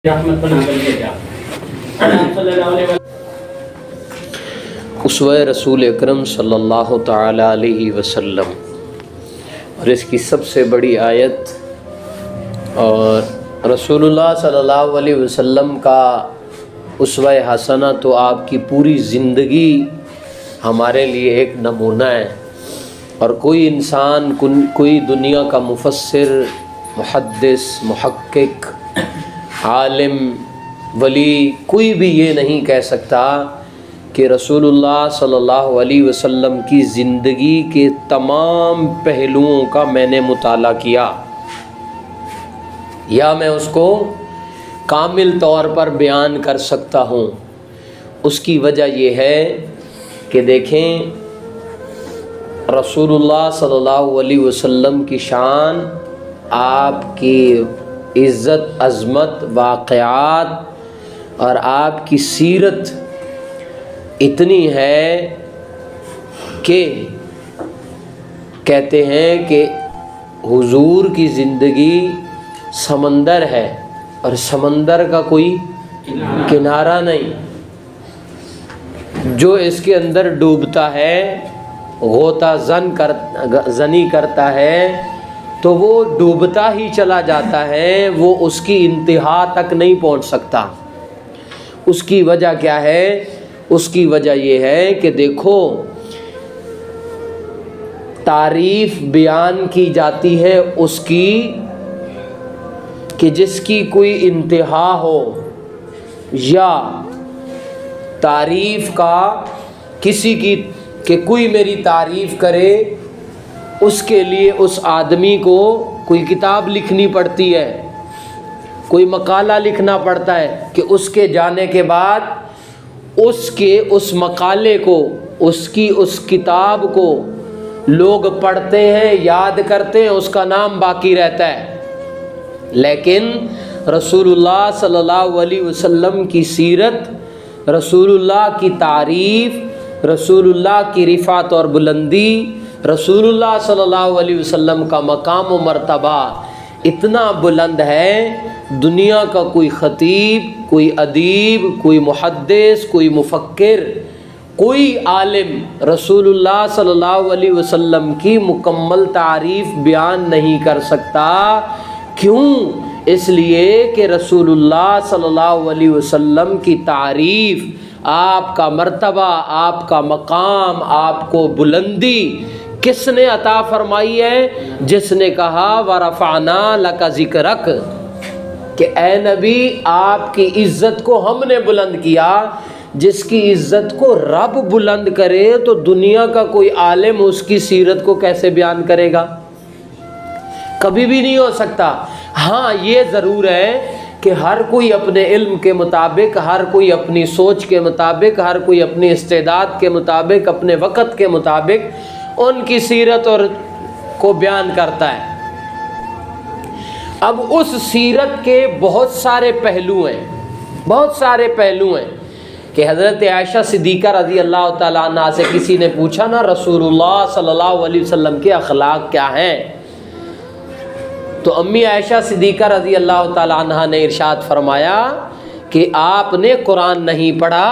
رحمت بنا کر بھیجا۔ صلی اللہ علیہ وسلم اسوہ رسول اکرم صلی اللہ تعالی علیہ وسلم، اور اس کی سب سے بڑی آیت اور رسول اللہ صلی اللہ علیہ وسلم کا اسوہ حسنہ تو آپ کی پوری زندگی ہمارے لیے ایک نمونہ ہے، اور کوئی انسان، کوئی دنیا کا مفسر، محدث، محقق، عالم، ولی، کوئی بھی یہ نہیں کہہ سکتا کہ رسول اللہ صلی اللہ علیہ وسلم کی زندگی کے تمام پہلوؤں کا میں نے مطالعہ کیا یا میں اس کو کامل طور پر بیان کر سکتا ہوں۔ اس کی وجہ یہ ہے کہ دیکھیں، رسول اللہ صلی اللہ علیہ وسلم کی شان، آپ کی عزت، عظمت، واقعات اور آپ کی سیرت اتنی ہے کہ کہتے ہیں کہ حضور کی زندگی سمندر ہے اور سمندر کا کوئی کنارہ نہیں، جو اس کے اندر ڈوبتا ہے، غوطہ زنی کرتا ہے، تو وہ ڈوبتا ہی چلا جاتا ہے، وہ اس کی انتہا تک نہیں پہنچ سکتا۔ اس کی وجہ کیا ہے؟ اس کی وجہ یہ ہے کہ دیکھو، تعریف بیان کی جاتی ہے اس کی کہ جس کی کوئی انتہا ہو، یا تعریف کا کسی کی کہ کوئی میری تعریف کرے، اس کے لیے اس آدمی کو کوئی کتاب لکھنی پڑتی ہے، کوئی مقالہ لکھنا پڑتا ہے کہ اس کے جانے کے بعد اس مقالے کو، اس کتاب کو لوگ پڑھتے ہیں، یاد کرتے ہیں، اس کا نام باقی رہتا ہے۔ لیکن رسول اللہ صلی اللہ علیہ وسلم کی سیرت، رسول اللہ کی تعریف، رسول اللہ کی رفعت اور بلندی، رسول اللہ صلی اللہ علیہ وسلم کا مقام و مرتبہ اتنا بلند ہے، دنیا کا کوئی خطیب، کوئی ادیب، کوئی محدث، کوئی مفکر، کوئی عالم رسول اللہ صلی اللہ علیہ وسلم کی مکمل تعریف بیان نہیں کر سکتا۔ کیوں؟ اس لیے کہ رسول اللہ صلی اللہ علیہ وسلم کی تعریف، آپ کا مرتبہ، آپ کا مقام، آپ کو بلندی کس نے عطا فرمائی ہے؟ جس نے کہا وَرَفَعْنَا لَكَ ذِكْرَكَ، کہ اے نبی، آپ کی عزت کو ہم نے بلند کیا۔ جس کی عزت کو رب بلند کرے تو دنیا کا کوئی عالم اس کی سیرت کو کیسے بیان کرے گا؟ کبھی بھی نہیں ہو سکتا۔ ہاں، یہ ضرور ہے کہ ہر کوئی اپنے علم کے مطابق، ہر کوئی اپنی سوچ کے مطابق، ہر کوئی اپنی استعداد کے مطابق، اپنے وقت کے مطابق ان کی سیرت اور کو بیان کرتا ہے۔ اب اس سیرت کے بہت سارے پہلو ہیں کہ حضرت عائشہ صدیقہ رضی اللہ تعالیٰ عنہ سے کسی نے پوچھا نا، رسول اللہ صلی اللہ علیہ وسلم کے اخلاق کیا ہیں؟ تو امی عائشہ صدیقہ رضی اللہ تعالیٰ عنہ نے ارشاد فرمایا کہ آپ نے قرآن نہیں پڑھا،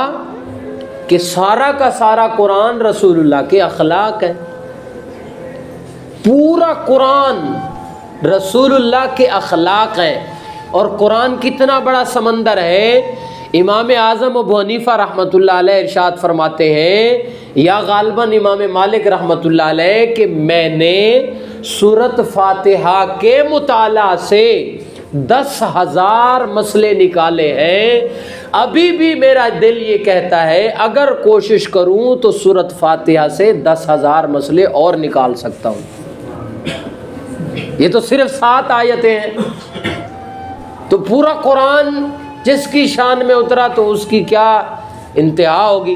کہ سارا کا سارا قرآن رسول اللہ کے اخلاق ہے۔ پورا قرآن رسول اللہ کے اخلاق ہیں۔ اور قرآن کتنا بڑا سمندر ہے۔ امام اعظم ابو حنیفہ رحمۃ اللہ علیہ ارشاد فرماتے ہیں، یا غالباً امام مالک رحمۃ اللہ علیہ، کہ میں نے سورۃ فاتحہ کے مطالعہ سے 10,000 مسئلے نکالے ہیں۔ ابھی بھی میرا دل یہ کہتا ہے اگر کوشش کروں تو سورۃ فاتحہ سے 10,000 مسئلے اور نکال سکتا ہوں۔ یہ تو صرف 7 آیتیں ہیں، تو پورا قرآن جس کی شان میں اترا تو اس کی کیا انتہا ہوگی۔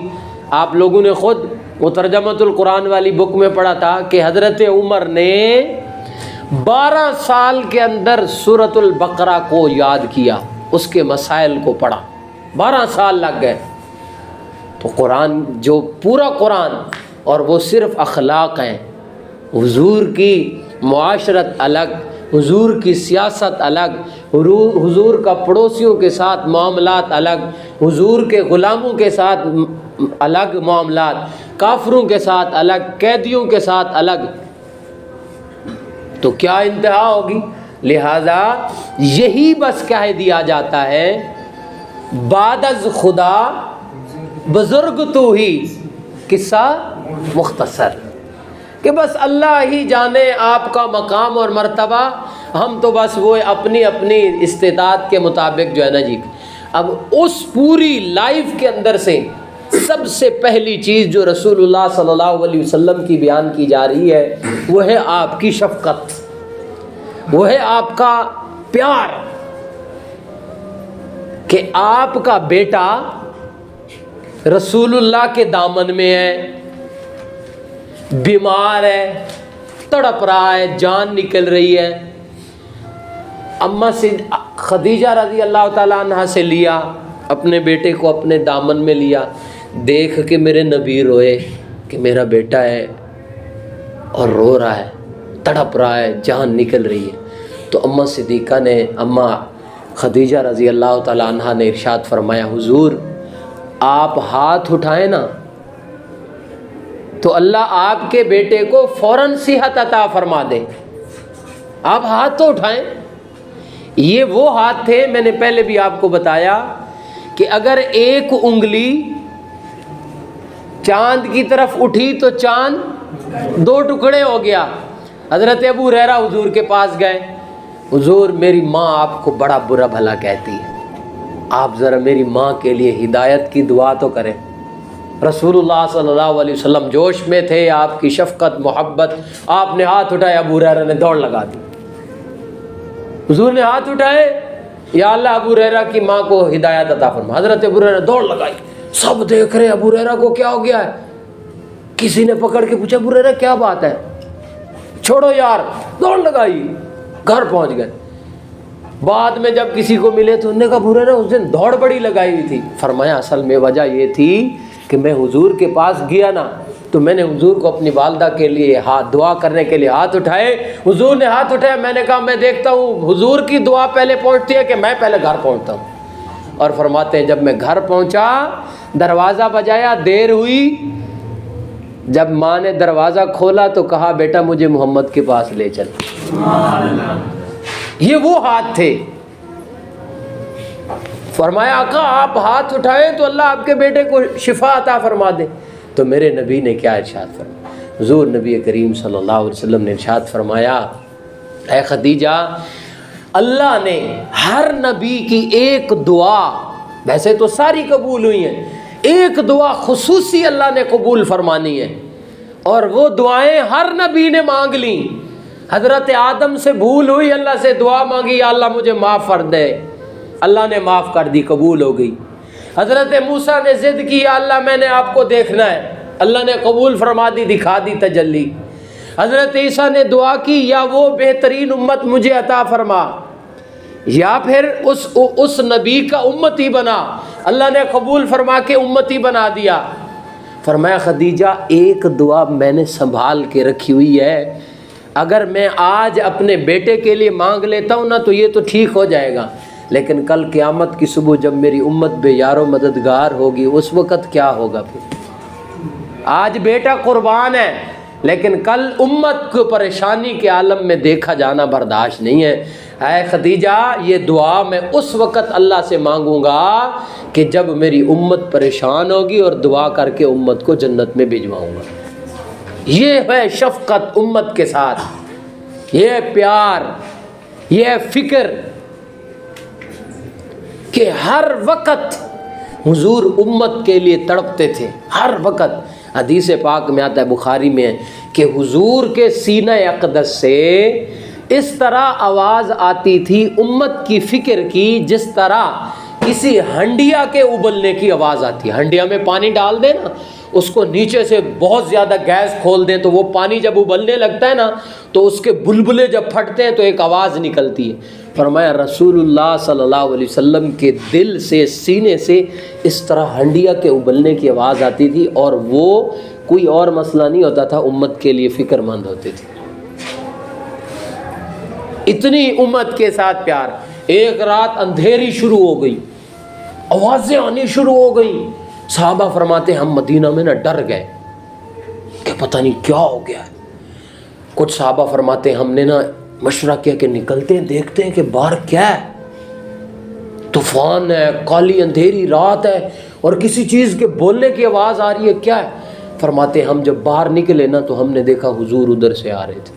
آپ لوگوں نے خود وہ ترجمۃ القرآن والی بک میں پڑھا تھا کہ حضرت عمر نے 12 سال کے اندر سورۃ البقرہ کو یاد کیا، اس کے مسائل کو پڑھا، 12 سال لگ گئے۔ تو قرآن، جو پورا قرآن، اور وہ صرف اخلاق ہیں، حضور کی معاشرت الگ، حضور کی سیاست الگ، حضور کا پڑوسیوں کے ساتھ معاملات الگ، حضور کے غلاموں کے ساتھ الگ معاملات، کافروں کے ساتھ الگ، قیدیوں کے ساتھ الگ، تو کیا انتہا ہوگی؟ لہذا یہی بس کہہ دیا جاتا ہے بعد از خدا بزرگ تو ہی، قصہ مختصر، کہ بس اللہ ہی جانے آپ کا مقام اور مرتبہ، ہم تو بس وہ اپنی اپنی استطاعت کے مطابق جو ہے نا جی۔ اب اس پوری لائف کے اندر سے سب سے پہلی چیز جو رسول اللہ صلی اللہ علیہ وسلم کی بیان کی جا رہی ہے وہ ہے آپ کی شفقت، وہ ہے آپ کا پیار، کہ آپ کا بیٹا رسول اللہ کے دامن میں ہے، بیمار ہے، تڑپ رہا ہے، جان نکل رہی ہے، اماں سے خدیجہ رضی اللہ تعالیٰ عنہ سے لیا، اپنے بیٹے کو اپنے دامن میں لیا، دیکھ کے میرے نبی روئے کہ میرا بیٹا ہے اور رو رہا ہے، تڑپ رہا ہے، جان نکل رہی ہے، تو اماں صدیقہ نے، اماں خدیجہ رضی اللہ تعالیٰ عنہ نے ارشاد فرمایا حضور آپ ہاتھ اٹھائیں نا تو اللہ آپ کے بیٹے کو فوراً صحت عطا فرما دے، آپ ہاتھ تو اٹھائیں۔ یہ وہ ہاتھ تھے، میں نے پہلے بھی آپ کو بتایا کہ اگر ایک انگلی چاند کی طرف اٹھی تو چاند دو ٹکڑے ہو گیا۔ حضرت ابو ہریرہ حضور کے پاس گئے، حضور میری ماں آپ کو بڑا برا بھلا کہتی ہے، آپ ذرا میری ماں کے لیے ہدایت کی دعا تو کریں۔ رسول اللہ صلی اللہ علیہ وسلم جوش میں تھے، آپ کی شفقت محبت، آپ نے ہاتھ اٹھایا، ابو ہریرہ نے دوڑ لگا دی۔ حضور نے ہاتھ اٹھائے، یا اللہ ابو ہریرہ کی ماں کو ہدایت عطا فرما۔ حضرت ابو ہریرہ نے دوڑ لگائی، سب دیکھ رہے ابو ہریرہ کو کیا ہو گیا ہے۔ کسی نے پکڑ کے پوچھا ابو ہریرہ کیا بات ہے، چھوڑو یار، دوڑ لگائی، گھر پہنچ گئے۔ بعد میں جب کسی کو ملے تو انہوں نے کہا ابو ہریرہ اس دن دوڑ بڑی لگائی ہوئی تھی۔ فرمایا اصل میں وجہ یہ تھی کہ میں حضور کے پاس گیا نا تو میں نے حضور کو اپنی والدہ کے لیے دعا کرنے کے لیے ہاتھ اٹھائے، حضور نے ہاتھ اٹھایا، میں نے کہا میں دیکھتا ہوں حضور کی دعا پہلے پہنچتی ہے کہ میں پہلے گھر پہنچتا ہوں۔ اور فرماتے ہیں جب میں گھر پہنچا، دروازہ بجایا، دیر ہوئی، جب ماں نے دروازہ کھولا تو کہا بیٹا مجھے محمد کے پاس لے چل۔ یہ وہ ہاتھ تھے۔ فرمایا آقا آپ ہاتھ اٹھائیں تو اللہ آپ کے بیٹے کو شفا عطا فرما دے۔ تو میرے نبی نے کیا ارشاد فرمایا؟ حضور نبی کریم صلی اللہ علیہ وسلم نے ارشاد فرمایا اے خدیجہ، اللہ نے ہر نبی کی ایک دعا، ویسے تو ساری قبول ہوئی ہیں، ایک دعا خصوصی اللہ نے قبول فرمانی ہے، اور وہ دعائیں ہر نبی نے مانگ لیں۔ حضرت آدم سے بھول ہوئی، اللہ سے دعا مانگی یا اللہ مجھے معاف کر دے، اللہ نے معاف کر دی، قبول ہو گئی۔ حضرت موسیٰ نے ضد کی یا اللہ میں نے آپ کو دیکھنا ہے، اللہ نے قبول فرما دی، دکھا دی تجلی۔ حضرت عیسیٰ نے دعا کی یا وہ بہترین امت مجھے عطا فرما، یا پھر اس نبی کا امتی بنا، اللہ نے قبول فرما کے امتی بنا دیا۔ فرمایا خدیجہ ایک دعا میں نے سنبھال کے رکھی ہوئی ہے، اگر میں آج اپنے بیٹے کے لیے مانگ لیتا ہوں نا تو یہ تو ٹھیک ہو جائے گا، لیکن کل قیامت کی صبح جب میری امت بے یار و مددگار ہوگی اس وقت کیا ہوگا؟ پھر آج بیٹا قربان ہے لیکن کل امت کو پریشانی کے عالم میں دیکھا جانا برداشت نہیں ہے۔ اے خدیجہ یہ دعا میں اس وقت اللہ سے مانگوں گا کہ جب میری امت پریشان ہوگی اور دعا کر کے امت کو جنت میں بھجواؤں گا۔ یہ ہے شفقت امت کے ساتھ، یہ ہے پیار، یہ ہے فکر، کہ ہر وقت حضور امت کے لیے تڑپتے تھے، ہر وقت۔ حدیث پاک میں آتا ہے، بخاری میں ہے کہ حضور کے سینہ اقدس سے اس طرح آواز آتی تھی امت کی فکر کی جس طرح کسی ہنڈیا کے ابلنے کی آواز آتی ہے۔ ہنڈیا میں پانی ڈال دیں نا، اس کو نیچے سے بہت زیادہ گیس کھول دیں تو وہ پانی جب ابلنے لگتا ہے نا تو اس کے بلبلے جب پھٹتے ہیں تو ایک آواز نکلتی ہے۔ فرمایا رسول اللہ صلی اللہ علیہ وسلم کے دل سے، سینے سے اس طرح ہنڈیا کے ابلنے کی آواز آتی تھی، اور وہ کوئی اور مسئلہ نہیں ہوتا تھا، امت کے لیے فکر مند ہوتے تھے۔ اتنی امت کے ساتھ پیار۔ ایک رات اندھیری شروع ہو گئی، آوازیں آنی شروع ہو گئیں. صحابہ فرماتے ہم مدینہ میں ڈر گئے کہ پتہ نہیں کیا ہو گیا ہے. کچھ صحابہ فرماتے ہم نے مشورہ کیا کہ نکلتے ہیں دیکھتے ہیں کہ باہر کیا ہے، طوفان ہے، کالی اندھیری رات ہے اور کسی چیز کے بولنے کی آواز آ رہی ہے، کیا ہے. فرماتے ہم جب باہر نکلے تو ہم نے دیکھا حضور ادھر سے آ رہے تھے،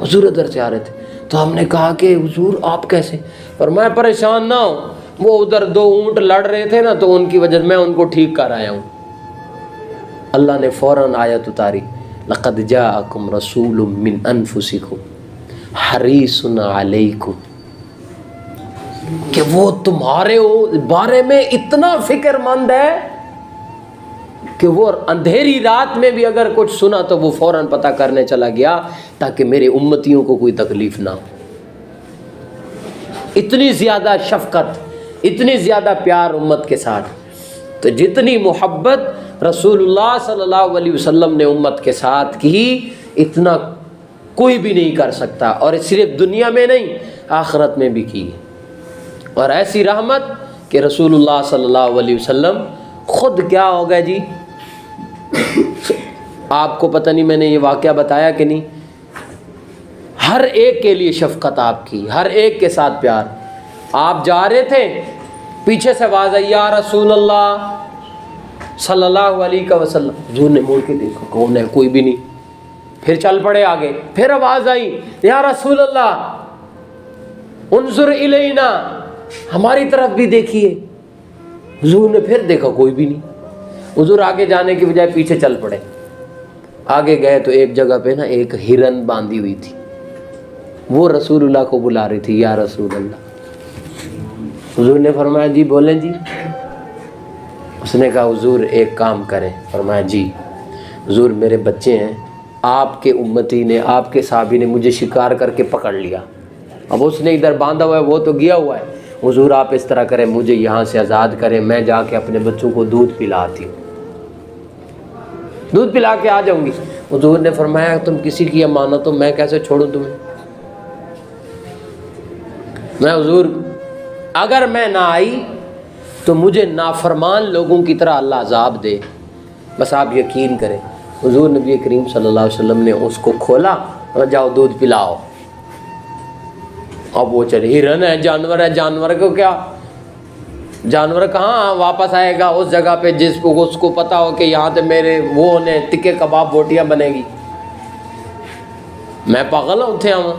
حضور ادھر سے آ رہے تھے. تو ہم نے کہا کہ حضور آپ کیسے؟ فرمایا پریشان نہ ہو، وہ ادھر 2 اونٹ لڑ رہے تھے تو ان کی وجہ سے میں ان کو ٹھیک کر آیا ہوں. اللہ نے فوراً آیت اتاری، لقد جاءکم رسول من انفسکم حریص علیکم، کہ وہ تمہارے بارے میں اتنا فکر مند ہے کہ وہ اندھیری رات میں بھی اگر کچھ سنا تو وہ فوراً پتہ کرنے چلا گیا تاکہ میرے امتیوں کو کوئی تکلیف نہ ہو. اتنی زیادہ شفقت، اتنی زیادہ پیار امت کے ساتھ. تو جتنی محبت رسول اللہ صلی اللہ علیہ وسلم نے امت کے ساتھ کی اتنا کوئی بھی نہیں کر سکتا، اور صرف دنیا میں نہیں آخرت میں بھی کی. اور ایسی رحمت کہ رسول اللہ صلی اللہ علیہ وسلم خود کیا ہو گئے جی، آپ کو پتہ نہیں میں نے یہ واقعہ بتایا کہ نہیں، ہر ایک کے لیے شفقت آپ کی، ہر ایک کے ساتھ پیار. آپ جا رہے تھے، پیچھے سے آواز آئی یا رسول اللہ صلی اللہ علیہ وسلم. حضور نے مڑ کے دیکھا کون ہے، کوئی بھی نہیں. پھر چل پڑے آگے، پھر آواز آئی یا رسول اللہ انظر الینا، ہماری طرف بھی دیکھیے. حضور نے پھر دیکھا کوئی بھی نہیں. حضور آگے جانے کی بجائے پیچھے چل پڑے. آگے گئے تو ایک جگہ پہ ایک ہرن باندھی ہوئی تھی، وہ رسول اللہ کو بلا رہی تھی یا رسول اللہ. حضور نے فرمایا جی بولیں جی. اس نے کہا حضور ایک کام کریں. فرمایا جی. حضور میرے بچے ہیں، آپ کے امتی نے، آپ کے صحابی نے مجھے شکار کر کے پکڑ لیا، اب اس نے ادھر باندھا ہوا ہے، وہ تو گیا ہوا ہے. حضور آپ اس طرح کریں، مجھے یہاں سے آزاد کریں، میں جا کے اپنے بچوں کو دودھ پلاتی ہوں، دودھ پلا کے آ جاؤں گی. حضور نے فرمایا تم کسی کی امانت ہو، میں کیسے چھوڑوں تمہیں؟ میں حضور اگر میں نہ آئی تو مجھے نافرمان لوگوں کی طرح اللہ عذاب دے، بس آپ یقین کریں. حضور نبی کریم صلی اللہ علیہ وسلم نے اس کو کھولا اور جاؤ دودھ پلاؤ. اب وہ چلے، ہرن ہے، جانور ہے، جانور کو کیا، جانور کہاں واپس آئے گا اس جگہ پہ جس کو اس کو پتا ہو کہ یہاں سے میرے وہ نے ٹکے کباب بوٹیاں بنے گی. میں پاگل ہوں تھے ہم.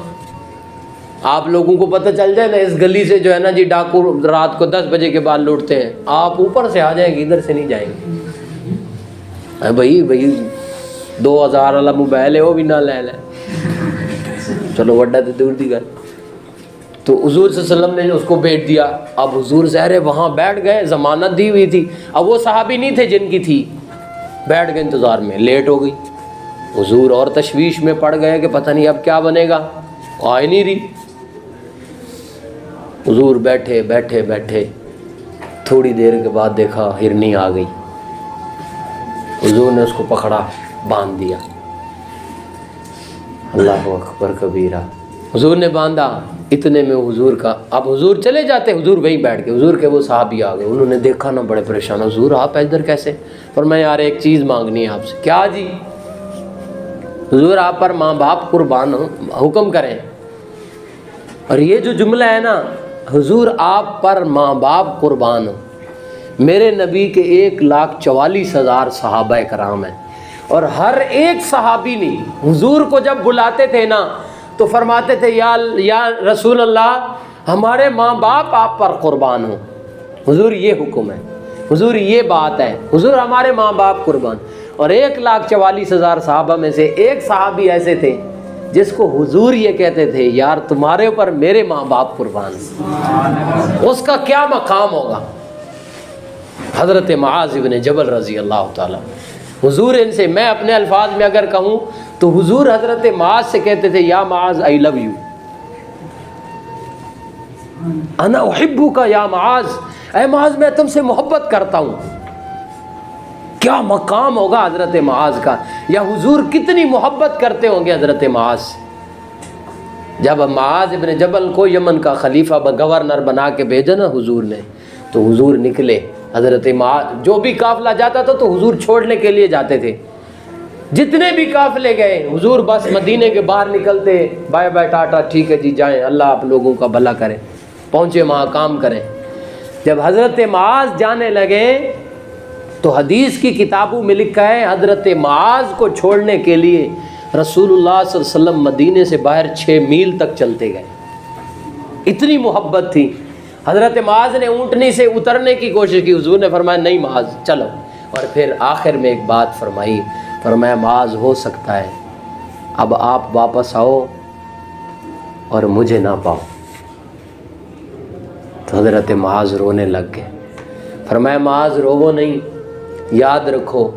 آپ لوگوں کو پتہ چل جائے نا اس گلی سے جو ہے نا جی ڈاکو رات کو 10 بجے کے بعد لوٹتے ہیں، آپ اوپر سے آ جائیں گے، ادھر سے نہیں جائیں گے. بھائی 2000 والا موبائل ہے وہ بھی نہ لے لیں، چلو وڈا تو دور دی گل. تو حضور صلی اللہ علیہ وسلم نے اس کو بیچ دیا. اب حضور ظاہر ہے وہاں بیٹھ گئے، ضمانت دی ہوئی تھی، اب وہ صحابی نہیں تھے جن کی تھی، بیٹھ گئے انتظار میں. لیٹ ہو گئی. حضور اور تشویش میں پڑ گئے کہ پتہ نہیں اب کیا بنے گا، آ ہی نہیں رہی. حضور بیٹھے بیٹھے بیٹھے تھوڑی دیر کے بعد دیکھا ہرنی آ گئی. حضور نے اس کو پکڑا، باندھ دیا. اللہ اکبر کبیرہ. حضور نے باندھا، اتنے میں حضور کا، اب حضور چلے جاتے، حضور وہیں بیٹھ گئے. حضور کے وہ صحابی آ گئے، انہوں نے دیکھا نا بڑے پریشان. حضور آپ ادھر کیسے؟ فرمایا یار ایک چیز مانگنی ہے آپ سے. کیا جی؟ حضور آپ پر ماں باپ قربان ہو، حکم کریں. اور یہ جو جملہ ہے نا، حضور آپ پر ماں باپ قربان ہو. میرے نبی کے 1,44,000 صحابہ کرام ہیں، اور ہر ایک صحابی نے حضور کو جب بلاتے تھے نا تو فرماتے تھے یا رسول اللہ ہمارے ماں باپ آپ پر قربان ہوں. حضور یہ حکم ہے، حضور یہ بات ہے، حضور ہمارے ماں باپ قربان. اور 1,44,000 صحابہ میں سے ایک صحابی ایسے تھے جس کو حضور یہ کہتے تھے یار تمہارے اوپر میرے ماں باپ قربان ہیں. اس کا کیا مقام ہوگا؟ حضرت معاذ بن جبل رضی اللہ تعالیٰ. حضور ان سے، میں اپنے الفاظ میں اگر کہوں تو حضور حضرت معاذ سے کہتے تھے یا معاذ I love you، انا احبک یا معاذ، اے معاذ میں تم سے محبت کرتا ہوں. کیا مقام ہوگا حضرت معاذ کا، یا حضور کتنی محبت کرتے ہوں گے حضرت معاذ. جب معاذ ابن جبل کو یمن کا خلیفہ گورنر بنا کے بھیجا نا حضور نے، تو حضور نکلے. حضرت معاذ جو بھی قافلہ جاتا تھا تو حضور چھوڑنے کے لیے جاتے تھے. جتنے بھی قافلے گئے حضور بس مدینے کے باہر نکلتے، بائے بائے ٹاٹا، ٹھیک ہے جی جائیں، اللہ آپ لوگوں کا بھلا کرے، پہنچے وہاں کام کریں. جب حضرت معاذ جانے لگے تو حدیث کی کتابوں میں لکھا ہے حضرت معاذ کو چھوڑنے کے لیے رسول اللہ صلی اللہ علیہ وسلم مدینے سے باہر 6 میل تک چلتے گئے. اتنی محبت تھی. حضرت معاذ نے اونٹنی سے اترنے کی کوشش کی، حضور نے فرمایا نہیں معاذ چلو. اور پھر آخر میں ایک بات فرمائی، فرمایا معاذ ہو سکتا ہے اب آپ واپس آؤ اور مجھے نہ پاؤ. تو حضرت معاذ رونے لگ گئے. فرمایا معاذ روو نہیں، یاد رکھو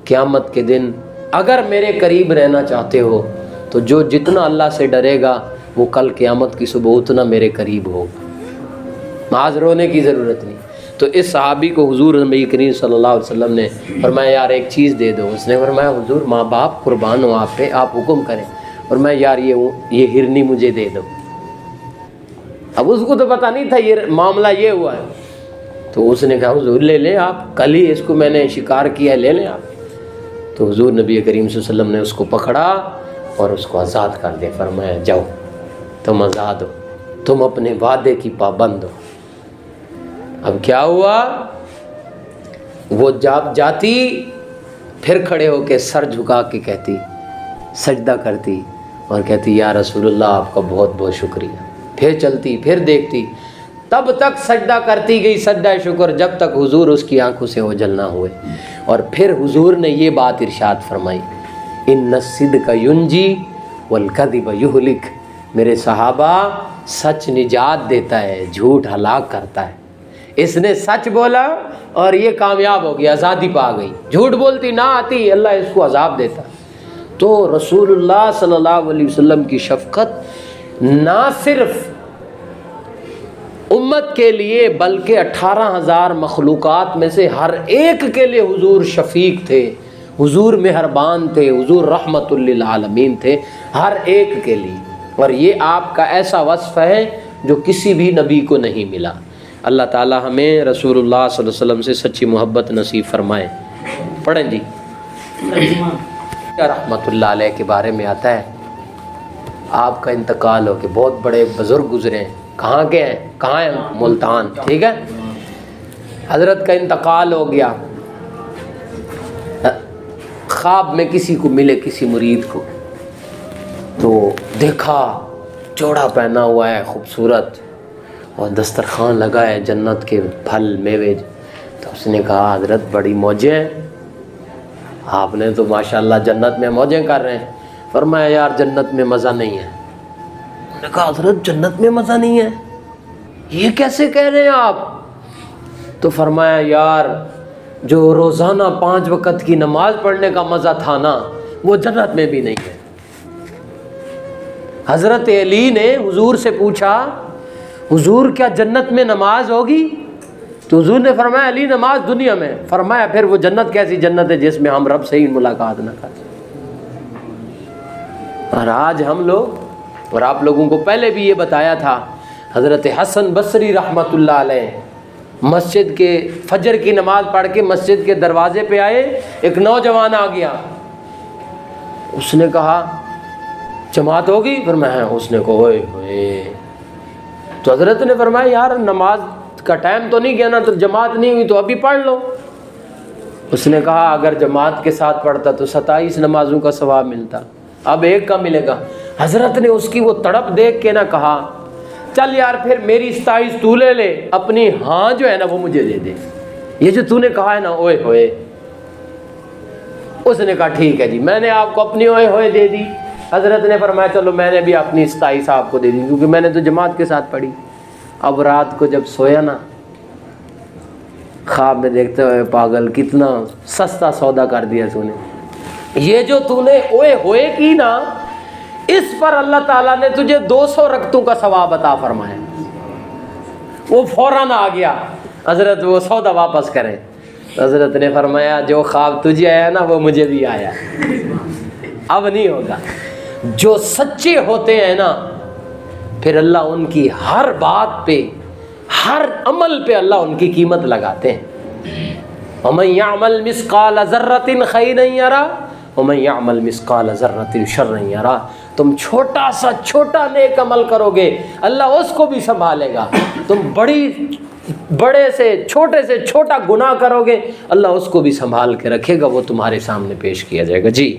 قیامت کے دن اگر میرے قریب رہنا چاہتے ہو تو جو جتنا اللہ سے ڈرے گا وہ کل قیامت کی صبح اتنا میرے قریب ہوگا. معاذ رونے کی ضرورت نہیں. تو اس صحابی کو حضور نبی کریم صلی اللہ علیہ وسلم نے فرمایا یار ایک چیز دے دو. اس نے فرمایا حضور ماں باپ قربان ہو آپ پہ، آپ حکم کریں. فرمایا یار یہ ہرنی مجھے دے دو. اب اس کو تو پتہ نہیں تھا یہ معاملہ یہ ہوا ہے. تو اس نے کہا حضور لے لیں آپ، کل ہی اس کو میں نے شکار کیا ہے، لے لیں آپ. تو حضور نبی کریم صلی اللہ علیہ وسلم نے اس کو پکڑا اور اس کو آزاد کر دیا. فرمایا جاؤ تم آزاد ہو، تم اپنے وعدے کی پابند ہو. اب کیا ہوا، وہ جب جاتی پھر کھڑے ہو کے سر جھکا کے کہتی، سجدہ کرتی اور کہتی یا رسول اللہ آپ کا بہت بہت شکریہ. پھر چلتی، پھر دیکھتی، تب تک سجدہ کرتی گئی سجدہ شکر جب تک حضور اس کی آنکھوں سے اوجھل نہ ہوئے. اور پھر حضور نے یہ بات ارشاد فرمائی، ان الصدق ینجی والکذب یہلک. میرے صحابہ سچ نجات دیتا ہے، جھوٹ ہلاک کرتا ہے. اس نے سچ بولا اور یہ کامیاب ہو گیا، آزادی پا گئی. جھوٹ بولتی نہ آتی اللہ اس کو عذاب دیتا. تو رسول اللہ صلی اللہ علیہ وسلم کی شفقت نہ صرف امت کے لیے بلکہ 18,000 مخلوقات میں سے ہر ایک کے لیے حضور شفیق تھے، حضور مہربان تھے، حضور رحمت للعالمین تھے ہر ایک کے لیے. اور یہ آپ کا ایسا وصف ہے جو کسی بھی نبی کو نہیں ملا. اللہ تعالی ہمیں رسول اللہ صلی اللہ علیہ وسلم سے سچی محبت نصیب فرمائے. پڑھیں جی. رحمت اللہ علیہ کے بارے میں آتا ہے آپ کا انتقال ہو کے بہت بڑے بزرگ گزرے ہیں. کہاں کے ہیں؟ کہاں ہیں؟ ملتان. ٹھیک ہے، حضرت کا انتقال ہو گیا. خواب میں کسی کو ملے، کسی مرید کو، تو دیکھا چوڑا پہنا ہوا ہے خوبصورت اور دسترخوان لگا ہے جنت کے پھل میوے. تو اس نے کہا حضرت بڑی موجیں ہیں، آپ نے تو ماشاءاللہ جنت میں موجیں کر رہے ہیں. فرمایا یار جنت میں مزہ نہیں ہے. نے کہا حضرت جنت میں مزہ نہیں ہے، یہ کیسے کہہ رہے ہیں آپ؟ تو فرمایا یار جو روزانہ 5 وقت کی نماز پڑھنے کا مزہ تھا نا وہ جنت میں بھی نہیں ہے. حضرت علی نے حضور سے پوچھا حضور کیا جنت میں نماز ہوگی؟ تو حضور نے فرمایا علی نماز دنیا میں. فرمایا پھر وہ جنت کیسی جنت ہے جس میں ہم رب سے ہی ملاقات نہ کرتے. اور آج ہم لوگ، اور آپ لوگوں کو پہلے بھی یہ بتایا تھا، حضرت حسن بصری رحمۃ اللہ علیہ مسجد کے فجر کی نماز پڑھ کے مسجد کے دروازے پہ آئے. ایک نوجوان آ گیا، اس نے کہا جماعت ہوگی؟ فرمایا اس نے کہا اوئے ہوئے. تو حضرت نے فرمایا یار نماز کا ٹائم تو نہیں گیا نا، تو جماعت نہیں ہوئی تو ابھی پڑھ لو. اس نے کہا اگر جماعت کے ساتھ پڑھتا تو 27 نمازوں کا ثواب ملتا، اب ایک کا ملے گا. حضرت نے اس کی وہ تڑپ دیکھ کے نہ کہا چل یار پھر میری 27 تو لے لے، اپنی ہاں جو ہے نا وہ مجھے دے دے، یہ جو تو نے کہا ہے نا اوئے ہوئے. اس نے کہا ٹھیک ہے جی میں نے آپ کو اپنی اوئے ہوئے دے دی. حضرت نے فرمایا چلو میں نے بھی اپنی 27 آپ کو دے دی کیونکہ میں نے تو جماعت کے ساتھ پڑھی. اب رات کو جب سویا نا خواب میں دیکھتے ہوئے پاگل کتنا سستا سودا کر دیا تو نے. یہ جو تو نے اوئے ہوئے کی نا اس پر اللہ تعالیٰ نے تجھے 200 رکعتوں کا ثواب عطا فرمایا. وہ فوراً آ گیا حضرت وہ سودا واپس کریں. حضرت نے فرمایا جو خواب تجھے آیا نا وہ مجھے بھی آیا، اب نہیں ہوگا. جو سچے ہوتے ہیں نا پھر اللہ ان کی ہر بات پہ، ہر عمل پہ اللہ ان کی قیمت لگاتے ہیں۔ وَمَن يَعْمَلْ مِثْقَالَ ذَرَّةٍ خَيْرًا يَرَهُ وَمَن يَعْمَلْ مِثْقَالَ ذَرَّةٍ شَرًّا يَرَهُ۔ تم چھوٹا سا چھوٹا نیک عمل کرو گے، اللہ اس کو بھی سنبھالے گا۔ تم بڑے سے چھوٹا گناہ کرو گے، اللہ اس کو بھی سنبھال کے رکھے گا، وہ تمہارے سامنے پیش کیا جائے گا۔ جی